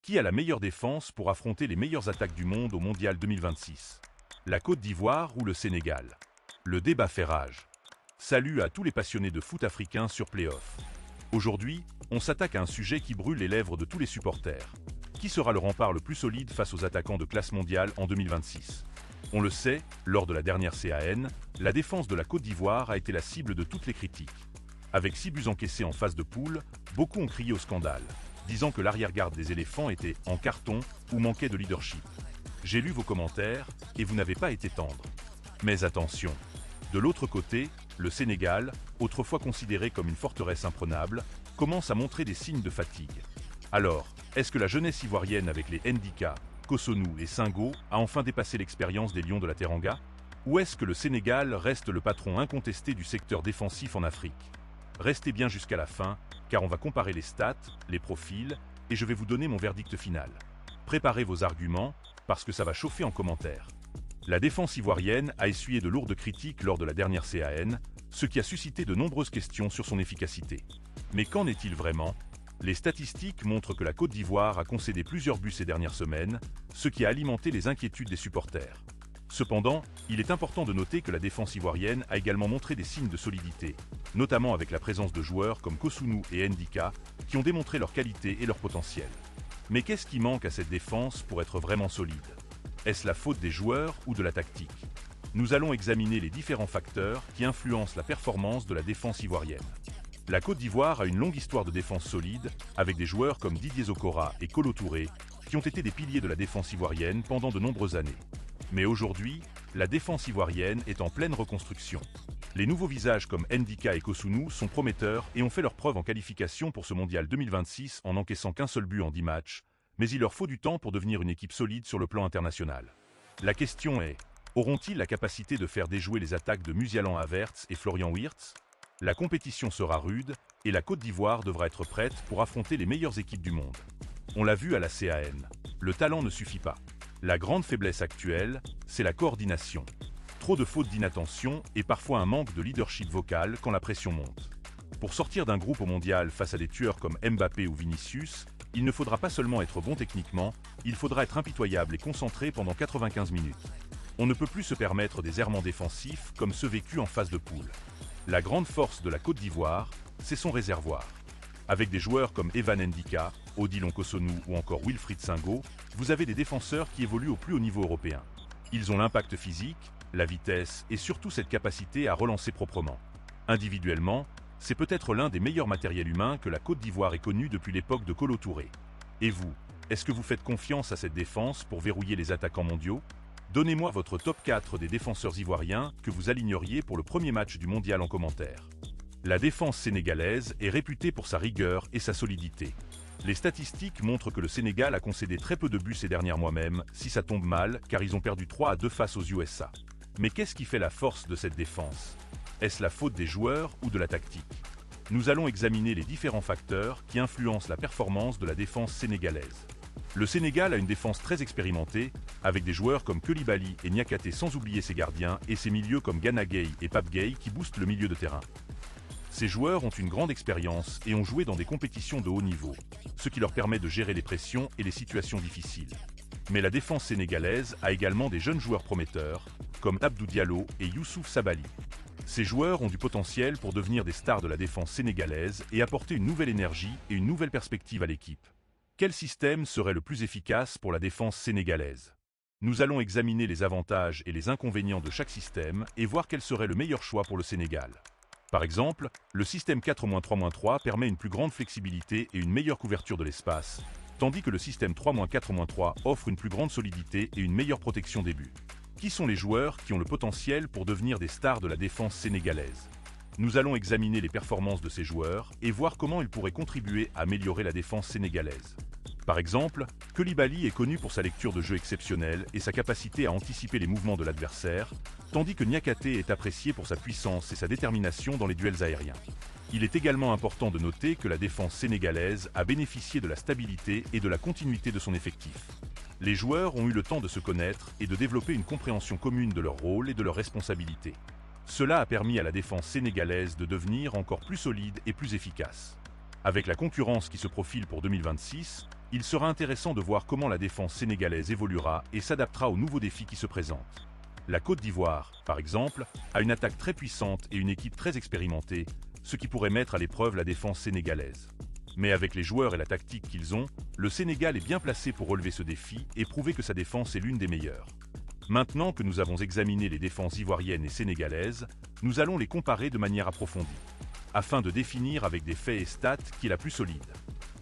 Qui a la meilleure défense pour affronter les meilleures attaques du monde au Mondial 2026? La Côte d'Ivoire ou le Sénégal? Le débat fait rage. Salut à tous les passionnés de foot africains sur Playoff. Aujourd'hui, on s'attaque à un sujet qui brûle les lèvres de tous les supporters. Qui sera le rempart le plus solide face aux attaquants de classe mondiale en 2026? On le sait, lors de la dernière CAN, la défense de la Côte d'Ivoire a été la cible de toutes les critiques. Avec 6 buts encaissés en phase de poule, beaucoup ont crié au scandale, disant que l'arrière-garde des éléphants était en carton ou manquait de leadership. J'ai lu vos commentaires et vous n'avez pas été tendre. Mais attention, de l'autre côté, le Sénégal, autrefois considéré comme une forteresse imprenable, commence à montrer des signes de fatigue. Alors, est-ce que la jeunesse ivoirienne avec les Ndika, Cossonu et Senghor a enfin dépassé l'expérience des Lions de la Teranga? Ou est-ce que le Sénégal reste le patron incontesté du secteur défensif en Afrique? Restez bien jusqu'à la fin, car on va comparer les stats, les profils, et je vais vous donner mon verdict final. Préparez vos arguments, parce que ça va chauffer en commentaire. La défense ivoirienne a essuyé de lourdes critiques lors de la dernière CAN, ce qui a suscité de nombreuses questions sur son efficacité. Mais qu'en est-il vraiment? Les statistiques montrent que la Côte d'Ivoire a concédé plusieurs buts ces dernières semaines, ce qui a alimenté les inquiétudes des supporters. Cependant, il est important de noter que la défense ivoirienne a également montré des signes de solidité, notamment avec la présence de joueurs comme Cossonu et Ndika, qui ont démontré leur qualité et leur potentiel. Mais qu'est-ce qui manque à cette défense pour être vraiment solide? Est-ce la faute des joueurs ou de la tactique? Nous allons examiner les différents facteurs qui influencent la performance de la défense ivoirienne. La Côte d'Ivoire a une longue histoire de défense solide, avec des joueurs comme Didier Zokora et Kolo Touré, qui ont été des piliers de la défense ivoirienne pendant de nombreuses années. Mais aujourd'hui, la défense ivoirienne est en pleine reconstruction. Les nouveaux visages comme Ndika et Cossonu sont prometteurs et ont fait leur preuve en qualification pour ce mondial 2026 en n'encaissant qu'un seul but en 10 matchs, mais il leur faut du temps pour devenir une équipe solide sur le plan international. La question est, auront-ils la capacité de faire déjouer les attaques de Musialan Havertz et Florian Wirtz? La compétition sera rude et la Côte d'Ivoire devra être prête pour affronter les meilleures équipes du monde. On l'a vu à la CAN, le talent ne suffit pas. La grande faiblesse actuelle, c'est la coordination. Trop de fautes d'inattention et parfois un manque de leadership vocal quand la pression monte. Pour sortir d'un groupe au mondial face à des tueurs comme Mbappé ou Vinicius, il ne faudra pas seulement être bon techniquement, il faudra être impitoyable et concentré pendant 95 minutes. On ne peut plus se permettre des errements défensifs comme ceux vécus en phase de poule. La grande force de la Côte d'Ivoire, c'est son réservoir. Avec des joueurs comme Evan Ndika, Odilon Cossonu ou encore Wilfried Senghor, vous avez des défenseurs qui évoluent au plus haut niveau européen. Ils ont l'impact physique, la vitesse et surtout cette capacité à relancer proprement. Individuellement, c'est peut-être l'un des meilleurs matériels humains que la Côte d'Ivoire ait connu depuis l'époque de Kolo Touré. Et vous, est-ce que vous faites confiance à cette défense pour verrouiller les attaquants mondiaux? Donnez-moi votre top 4 des défenseurs ivoiriens que vous aligneriez pour le premier match du mondial en commentaire. La défense sénégalaise est réputée pour sa rigueur et sa solidité. Les statistiques montrent que le Sénégal a concédé très peu de buts ces derniers mois même, si ça tombe mal, car ils ont perdu 3-2 face aux USA. Mais qu'est-ce qui fait la force de cette défense? Est-ce la faute des joueurs ou de la tactique? Nous allons examiner les différents facteurs qui influencent la performance de la défense sénégalaise. Le Sénégal a une défense très expérimentée, avec des joueurs comme Koulibaly et Niakhaté sans oublier ses gardiens et ses milieux comme Gana Gueye et Pape Gueye qui boostent le milieu de terrain. Ces joueurs ont une grande expérience et ont joué dans des compétitions de haut niveau, ce qui leur permet de gérer les pressions et les situations difficiles. Mais la défense sénégalaise a également des jeunes joueurs prometteurs, comme Abdou Diallo et Youssouf Sabaly. Ces joueurs ont du potentiel pour devenir des stars de la défense sénégalaise et apporter une nouvelle énergie et une nouvelle perspective à l'équipe. Quel système serait le plus efficace pour la défense sénégalaise? Nous allons examiner les avantages et les inconvénients de chaque système et voir quel serait le meilleur choix pour le Sénégal. Par exemple, le système 4-3-3 permet une plus grande flexibilité et une meilleure couverture de l'espace, tandis que le système 3-4-3 offre une plus grande solidité et une meilleure protection des buts. Qui sont les joueurs qui ont le potentiel pour devenir des stars de la défense sénégalaise? Nous allons examiner les performances de ces joueurs et voir comment ils pourraient contribuer à améliorer la défense sénégalaise. Par exemple, Koulibaly est connu pour sa lecture de jeu exceptionnelle et sa capacité à anticiper les mouvements de l'adversaire, tandis que Niakhaté est apprécié pour sa puissance et sa détermination dans les duels aériens. Il est également important de noter que la défense sénégalaise a bénéficié de la stabilité et de la continuité de son effectif. Les joueurs ont eu le temps de se connaître et de développer une compréhension commune de leur rôle et de leurs responsabilités. Cela a permis à la défense sénégalaise de devenir encore plus solide et plus efficace. Avec la concurrence qui se profile pour 2026, Il sera intéressant de voir comment la défense sénégalaise évoluera et s'adaptera aux nouveaux défis qui se présentent. La Côte d'Ivoire, par exemple, a une attaque très puissante et une équipe très expérimentée, ce qui pourrait mettre à l'épreuve la défense sénégalaise. Mais avec les joueurs et la tactique qu'ils ont, le Sénégal est bien placé pour relever ce défi et prouver que sa défense est l'une des meilleures. Maintenant que nous avons examiné les défenses ivoiriennes et sénégalaises, nous allons les comparer de manière approfondie, afin de définir avec des faits et stats qui est la plus solide.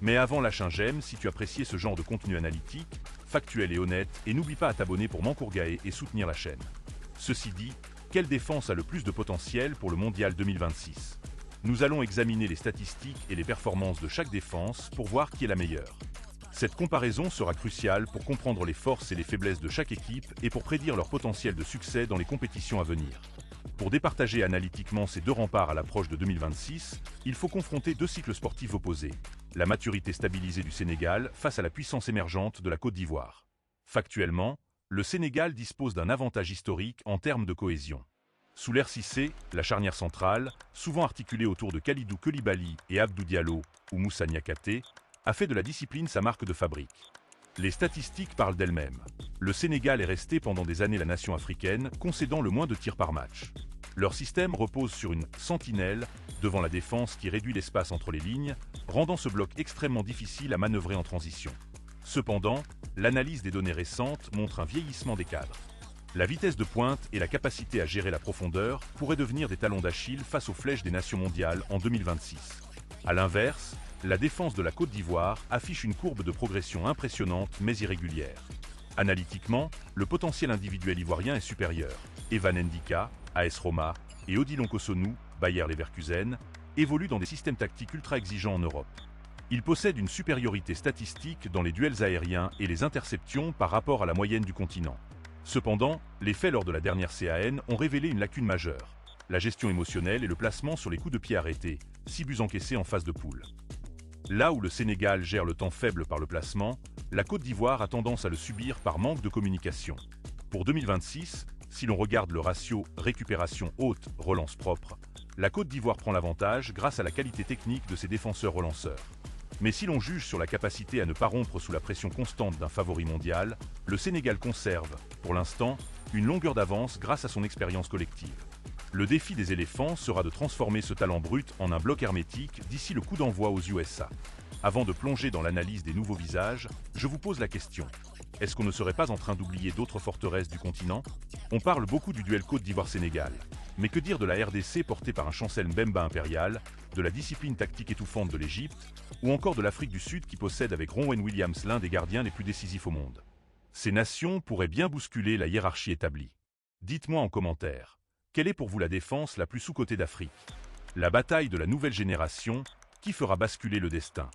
Mais avant, lâche un j'aime si tu appréciais ce genre de contenu analytique, factuel et honnête, et n'oublie pas à t'abonner pour m'encourager et soutenir la chaîne. Ceci dit, quelle défense a le plus de potentiel pour le Mondial 2026? Nous allons examiner les statistiques et les performances de chaque défense pour voir qui est la meilleure. Cette comparaison sera cruciale pour comprendre les forces et les faiblesses de chaque équipe et pour prédire leur potentiel de succès dans les compétitions à venir. Pour départager analytiquement ces deux remparts à l'approche de 2026, il faut confronter deux cycles sportifs opposés. La maturité stabilisée du Sénégal face à la puissance émergente de la Côte d'Ivoire. Factuellement, le Sénégal dispose d'un avantage historique en termes de cohésion. Sous l'ère Cissé, la charnière centrale, souvent articulée autour de Kalidou Koulibaly et Abdou Diallo ou Moussa Niakhaté, a fait de la discipline sa marque de fabrique. Les statistiques parlent d'elles-mêmes. Le Sénégal est resté pendant des années la nation africaine, concédant le moins de tirs par match. Leur système repose sur une sentinelle devant la défense qui réduit l'espace entre les lignes, rendant ce bloc extrêmement difficile à manœuvrer en transition. Cependant, l'analyse des données récentes montre un vieillissement des cadres. La vitesse de pointe et la capacité à gérer la profondeur pourraient devenir des talons d'Achille face aux flèches des nations mondiales en 2026. A l'inverse, la défense de la Côte d'Ivoire affiche une courbe de progression impressionnante mais irrégulière. Analytiquement, le potentiel individuel ivoirien est supérieur. Evan Ndika, AS Roma, et Odilon Kosonou, Bayer Leverkusen, évoluent dans des systèmes tactiques ultra exigeants en Europe. Ils possèdent une supériorité statistique dans les duels aériens et les interceptions par rapport à la moyenne du continent. Cependant, les faits lors de la dernière CAN ont révélé une lacune majeure. La gestion émotionnelle et le placement sur les coups de pied arrêtés, 6 buts encaissés en phase de poule. Là où le Sénégal gère le temps faible par le placement, la Côte d'Ivoire a tendance à le subir par manque de communication. Pour 2026, si l'on regarde le ratio récupération haute, relance propre, la Côte d'Ivoire prend l'avantage grâce à la qualité technique de ses défenseurs relanceurs. Mais si l'on juge sur la capacité à ne pas rompre sous la pression constante d'un favori mondial, le Sénégal conserve, pour l'instant, une longueur d'avance grâce à son expérience collective. Le défi des éléphants sera de transformer ce talent brut en un bloc hermétique d'ici le coup d'envoi aux USA. Avant de plonger dans l'analyse des nouveaux visages, je vous pose la question. Est-ce qu'on ne serait pas en train d'oublier d'autres forteresses du continent? On parle beaucoup du duel Côte d'Ivoire-Sénégal. Mais que dire de la RDC portée par un Chancel Mbemba impérial, de la discipline tactique étouffante de l'Égypte, ou encore de l'Afrique du Sud qui possède avec Ronwen Williams l'un des gardiens les plus décisifs au monde? Ces nations pourraient bien bousculer la hiérarchie établie. Dites-moi en commentaire, quelle est pour vous la défense la plus sous-cotée d'Afrique? La bataille de la nouvelle génération, qui fera basculer le destin?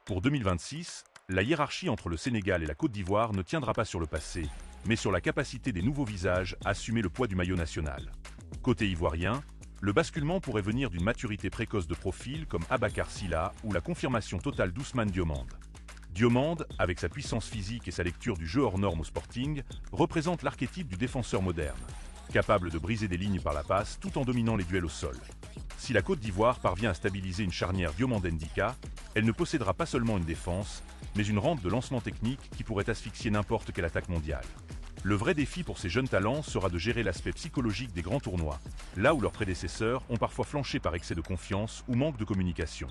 Pour 2026, la hiérarchie entre le Sénégal et la Côte d'Ivoire ne tiendra pas sur le passé, mais sur la capacité des nouveaux visages à assumer le poids du maillot national. Côté ivoirien, le basculement pourrait venir d'une maturité précoce de profil comme Abakar Silla ou la confirmation totale d'Ousmane Diomande. Diomande, avec sa puissance physique et sa lecture du jeu hors norme au Sporting, représente l'archétype du défenseur moderne, capable de briser des lignes par la passe tout en dominant les duels au sol. Si la Côte d'Ivoire parvient à stabiliser une charnière Diomande-Ndika, elle ne possédera pas seulement une défense, mais une rampe de lancement technique qui pourrait asphyxier n'importe quelle attaque mondiale. Le vrai défi pour ces jeunes talents sera de gérer l'aspect psychologique des grands tournois, là où leurs prédécesseurs ont parfois flanché par excès de confiance ou manque de communication.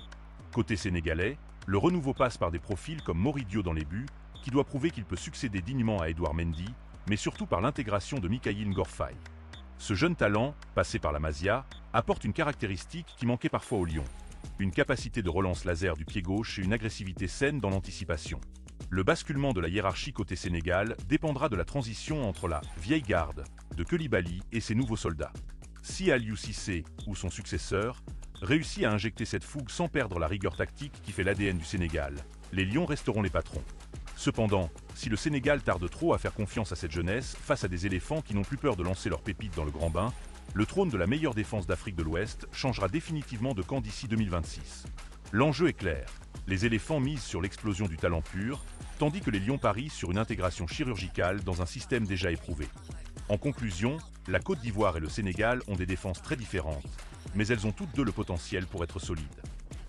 Côté sénégalais, le renouveau passe par des profils comme Moridio dans les buts, qui doit prouver qu'il peut succéder dignement à Edouard Mendy, mais surtout par l'intégration de Mikayil Ngorfaye. Ce jeune talent, passé par la Masia, apporte une caractéristique qui manquait parfois au Lion. Une capacité de relance laser du pied gauche et une agressivité saine dans l'anticipation. Le basculement de la hiérarchie côté Sénégal dépendra de la transition entre la « vieille garde » de Koulibaly et ses nouveaux soldats. Si Aliou Cissé, ou son successeur, réussit à injecter cette fougue sans perdre la rigueur tactique qui fait l'ADN du Sénégal, les Lions resteront les patrons. Cependant, si le Sénégal tarde trop à faire confiance à cette jeunesse face à des éléphants qui n'ont plus peur de lancer leurs pépites dans le grand bain, le trône de la meilleure défense d'Afrique de l'Ouest changera définitivement de camp d'ici 2026. L'enjeu est clair. Les éléphants misent sur l'explosion du talent pur, tandis que les lions parient sur une intégration chirurgicale dans un système déjà éprouvé. En conclusion, la Côte d'Ivoire et le Sénégal ont des défenses très différentes, mais elles ont toutes deux le potentiel pour être solides.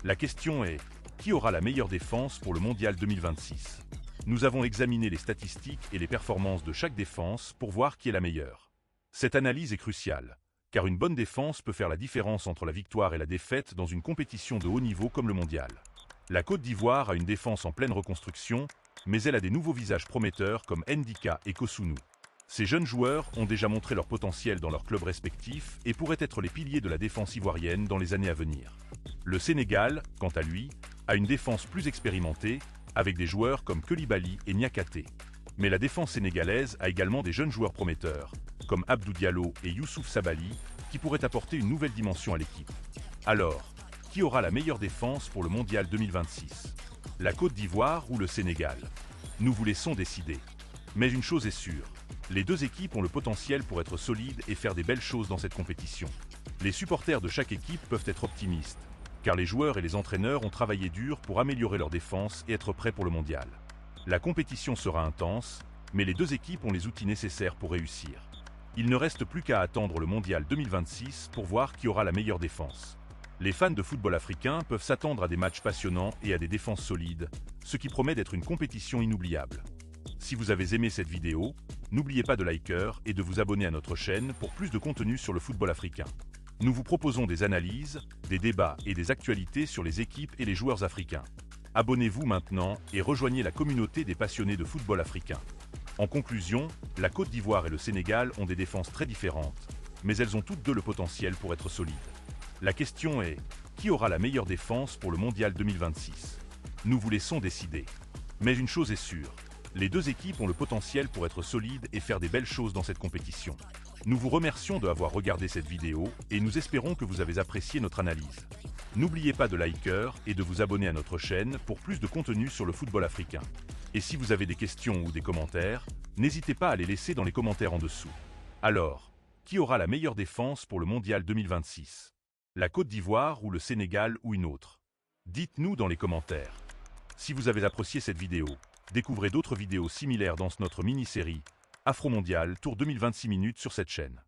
La question est, qui aura la meilleure défense pour le Mondial 2026? Nous avons examiné les statistiques et les performances de chaque défense pour voir qui est la meilleure. Cette analyse est cruciale, car une bonne défense peut faire la différence entre la victoire et la défaite dans une compétition de haut niveau comme le mondial. La Côte d'Ivoire a une défense en pleine reconstruction, mais elle a des nouveaux visages prometteurs comme Ndika et Kosunu. Ces jeunes joueurs ont déjà montré leur potentiel dans leurs clubs respectifs et pourraient être les piliers de la défense ivoirienne dans les années à venir. Le Sénégal, quant à lui, a une défense plus expérimentée, avec des joueurs comme Koulibaly et Niakhaté. Mais la défense sénégalaise a également des jeunes joueurs prometteurs, comme Abdou Diallo et Youssouf Sabaly, qui pourraient apporter une nouvelle dimension à l'équipe. Alors, qui aura la meilleure défense pour le Mondial 2026? La Côte d'Ivoire ou le Sénégal? Nous vous laissons décider. Mais une chose est sûre, les deux équipes ont le potentiel pour être solides et faire des belles choses dans cette compétition. Les supporters de chaque équipe peuvent être optimistes, car les joueurs et les entraîneurs ont travaillé dur pour améliorer leur défense et être prêts pour le mondial. La compétition sera intense, mais les deux équipes ont les outils nécessaires pour réussir. Il ne reste plus qu'à attendre le mondial 2026 pour voir qui aura la meilleure défense. Les fans de football africain peuvent s'attendre à des matchs passionnants et à des défenses solides, ce qui promet d'être une compétition inoubliable. Si vous avez aimé cette vidéo, n'oubliez pas de liker et de vous abonner à notre chaîne pour plus de contenu sur le football africain. Nous vous proposons des analyses, des débats et des actualités sur les équipes et les joueurs africains. Abonnez-vous maintenant et rejoignez la communauté des passionnés de football africain. En conclusion, la Côte d'Ivoire et le Sénégal ont des défenses très différentes, mais elles ont toutes deux le potentiel pour être solides. La question est, qui aura la meilleure défense pour le Mondial 2026? Nous vous laissons décider. Mais une chose est sûre, les deux équipes ont le potentiel pour être solides et faire des belles choses dans cette compétition. Nous vous remercions d'avoir regardé cette vidéo et nous espérons que vous avez apprécié notre analyse. N'oubliez pas de liker et de vous abonner à notre chaîne pour plus de contenu sur le football africain. Et si vous avez des questions ou des commentaires, n'hésitez pas à les laisser dans les commentaires en dessous. Alors, qui aura la meilleure défense pour le Mondial 2026? La Côte d'Ivoire ou le Sénégal ou une autre? Dites-nous dans les commentaires. Si vous avez apprécié cette vidéo, découvrez d'autres vidéos similaires dans notre mini-série Afro Mondial Tour 2026 minutes sur cette chaîne.